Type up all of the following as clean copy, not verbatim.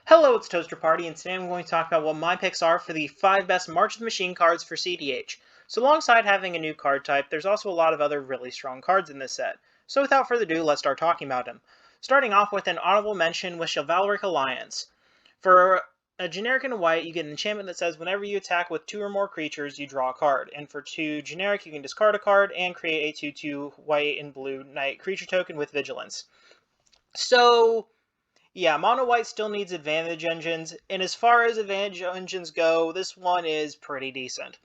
Hello, it's Toaster Party, and today I'm going to talk about what my picks are for the 5 best March of the Machine cards for CEDH. So alongside having a new card type, there's also a lot of other really strong cards in this set. So without further ado, let's start talking about them. Starting off with an honorable mention with Chivalric Alliance. For a generic and a white, you get an enchantment that says whenever you attack with 2 or more creatures, you draw a card. And for 2 generic, you can discard a card and create a 2/2 white and blue knight creature token with vigilance. So yeah, Mono White still needs advantage engines, and as far as advantage engines go, this one is pretty decent.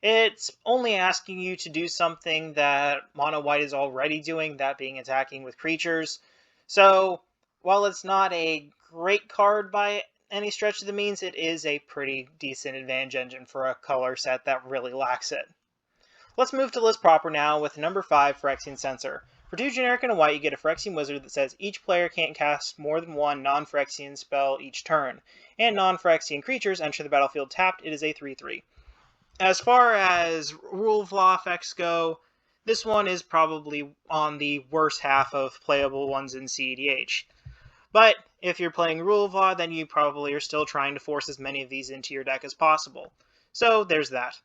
It's only asking you to do something that Mono White is already doing, that being attacking with creatures. So, while it's not a great card by any stretch of the means, it is a pretty decent advantage engine for a color set that really lacks it. Let's move to list proper now with number 5, Phyrexian Censor. For 2 generic and a white, you get a Phyrexian Wizard that says each player can't cast more than one non-Phyrexian spell each turn, and non-Phyrexian creatures enter the battlefield tapped. It is a 3/3. As far as rule of law effects go, this one is probably on the worst half of playable ones in CEDH. But if you're playing rule of law, then you probably are still trying to force as many of these into your deck as possible. So there's that.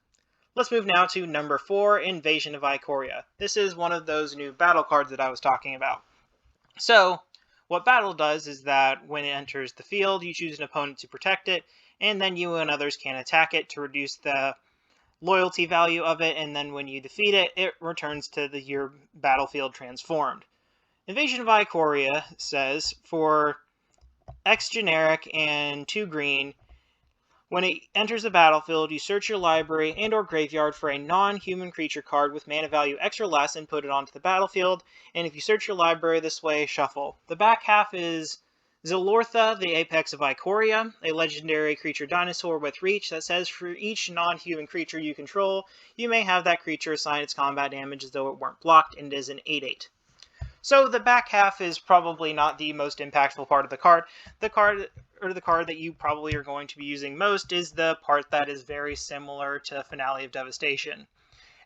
Let's move now to number 4, Invasion of Ikoria. This is one of those new battle cards that I was talking about. So, what battle does is that when it enters the field, you choose an opponent to protect it, and then you and others can attack it to reduce the loyalty value of it, and then when you defeat it, it returns to your battlefield transformed. Invasion of Ikoria says, for X generic and 2 green, when it enters the battlefield, you search your library and or graveyard for a non-human creature card with mana value X or less and put it onto the battlefield, and if you search your library this way, shuffle. The back half is Zilortha, the Apex of Ikoria, a legendary creature dinosaur with reach that says for each non-human creature you control, you may have that creature assign its combat damage as though it weren't blocked, and it is an 8/8. So the back half is probably not the most impactful part of the card. The card that you probably are going to be using most is the part that is very similar to Finale of Devastation.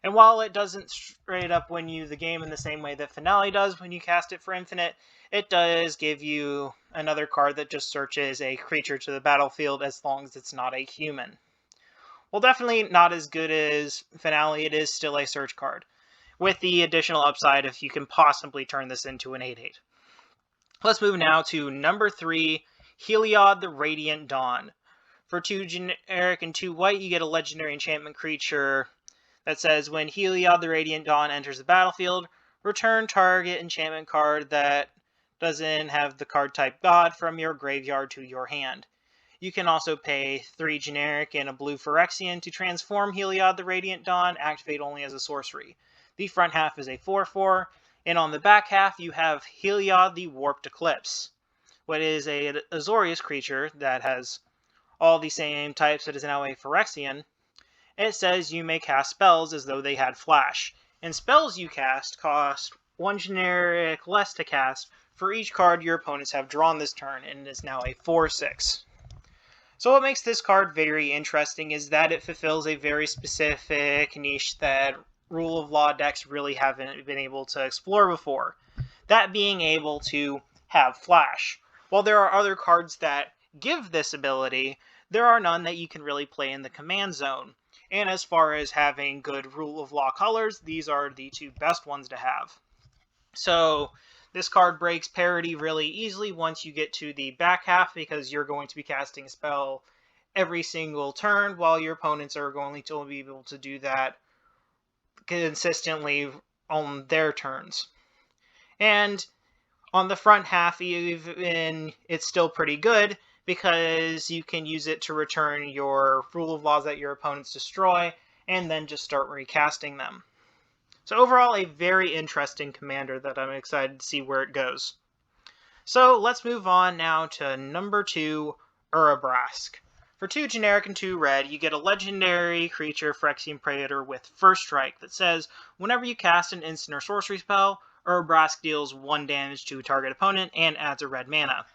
And while it doesn't straight up win you the game in the same way that Finale does when you cast it for infinite, it does give you another card that just searches a creature to the battlefield as long as it's not a human. Well, definitely not as good as Finale, it is still a search card, with the additional upside if you can possibly turn this into an 8/8. Let's move now to number 3, Heliod the Radiant Dawn. For 2 generic and 2 white, you get a legendary enchantment creature that says when Heliod the Radiant Dawn enters the battlefield, return target enchantment card that doesn't have the card type God from your graveyard to your hand. You can also pay 3 generic and a blue Phyrexian to transform Heliod the Radiant Dawn, activate only as a sorcery. The front half is a 4/4, and on the back half you have Heliod the Warped Eclipse, what is a Azorius creature that has all the same types that is now a Phyrexian. It says you may cast spells as though they had flash, and spells you cast cost 1 generic less to cast for each card your opponents have drawn this turn, and it is now a 4/6. So what makes this card very interesting is that it fulfills a very specific niche that rule of law decks really haven't been able to explore before. That being able to have flash. While there are other cards that give this ability, there are none that you can really play in the command zone. And as far as having good rule of law colors, these are the 2 best ones to have. So this card breaks parity really easily once you get to the back half, because you're going to be casting a spell every single turn, while your opponents are going to be able to do that consistently on their turns. And on the front half, even it's still pretty good because you can use it to return your rule of laws that your opponents destroy and then just start recasting them. So overall, a very interesting commander that I'm excited to see where it goes. So let's move on now to number 2, Urabrask. For 2 generic and 2 red, you get a legendary creature, Phyrexian Praetor, with First Strike that says, whenever you cast an instant or sorcery spell, Urabrask deals 1 damage to a target opponent and adds a red mana.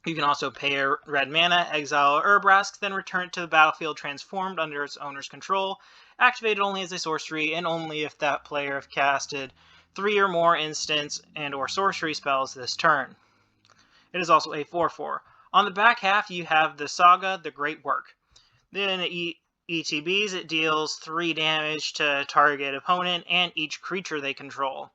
You can also pay a red mana, exile Urabrask, then return it to the battlefield transformed under its owner's control, activated only as a sorcery, and only if that player have casted 3 or more instants and or sorcery spells this turn. It is also a 4/4. On the back half, you have the Saga, the Great Work. Then ETBs, it deals 3 damage to target opponent and each creature they control.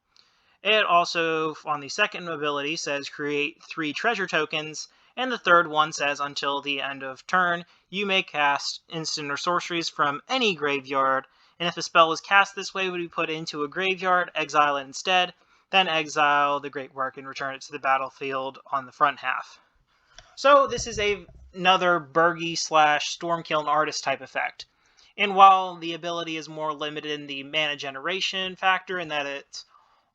It also, on the second ability, says create 3 treasure tokens, and the third one says until the end of turn, you may cast instant or sorceries from any graveyard, and if a spell is cast this way, would be put into a graveyard, exile it instead, then exile the Great Work and return it to the battlefield on the front half. So this is another Burgy / Stormkiln Artist type effect. And while the ability is more limited in the mana generation factor, in that it's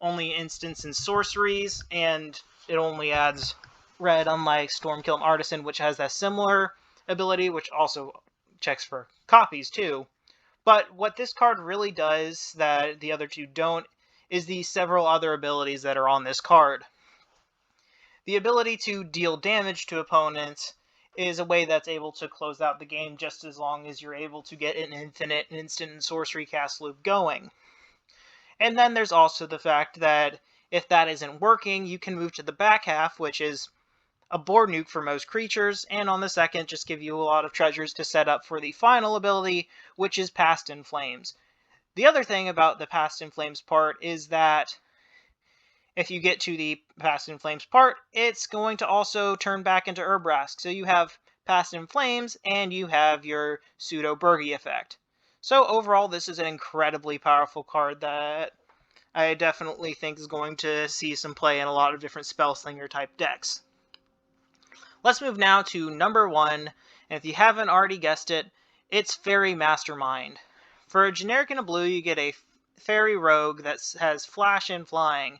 only instants and sorceries, and it only adds red, unlike Stormkiln Artisan, which has that similar ability, which also checks for copies too. But what this card really does that the other two don't is the several other abilities that are on this card. The ability to deal damage to opponents is a way that's able to close out the game just as long as you're able to get an infinite instant and sorcery cast loop going. And then there's also the fact that if that isn't working, you can move to the back half, which is a board nuke for most creatures, and on the second, just give you a lot of treasures to set up for the final ability, which is Past in Flames. The other thing about the Past in Flames part is that if you get to the Past in Flames part, it's going to also turn back into Urbrask. So you have Past in Flames, and you have your pseudo Burgy effect. So overall, this is an incredibly powerful card that I definitely think is going to see some play in a lot of different Spellslinger type decks. Let's move now to number 1, and if you haven't already guessed it, it's Fairy Mastermind. For a generic and a blue, you get a Fairy Rogue that has Flash and Flying.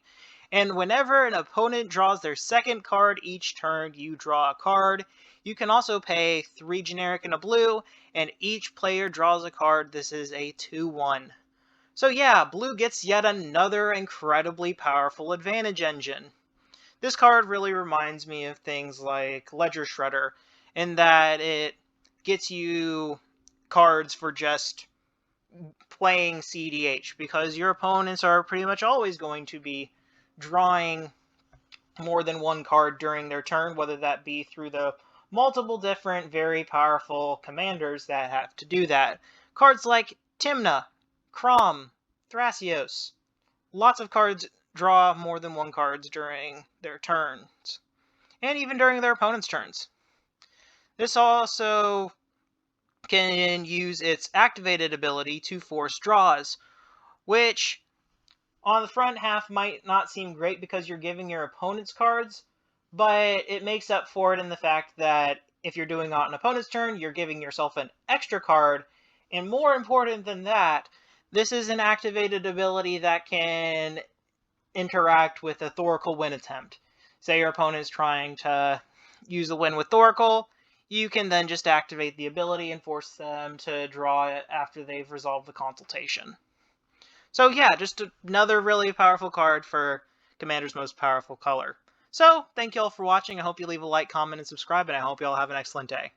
And whenever an opponent draws their second card each turn, you draw a card. You can also pay 3 generic and a blue, and each player draws a card. This is a 2/1. So yeah, blue gets yet another incredibly powerful advantage engine. This card really reminds me of things like Ledger Shredder, in that it gets you cards for just playing CEDH, because your opponents are pretty much always going to be drawing more than one card during their turn, whether that be through the multiple different very powerful commanders that have to do that. Cards like Tymna, Crom, Thrasios. Lots of cards draw more than one cards during their turns, and even during their opponent's turns. This also can use its activated ability to force draws, which on the front half might not seem great because you're giving your opponent's cards, but it makes up for it in the fact that if you're doing it on an opponent's turn, you're giving yourself an extra card, and more important than that, this is an activated ability that can interact with a Thoracle win attempt. Say your opponent is trying to use the win with Thoracle, you can then just activate the ability and force them to draw it after they've resolved the consultation. So yeah, just another really powerful card for Commander's most powerful color. So, thank you all for watching. I hope you leave a like, comment, and subscribe, and I hope you all have an excellent day.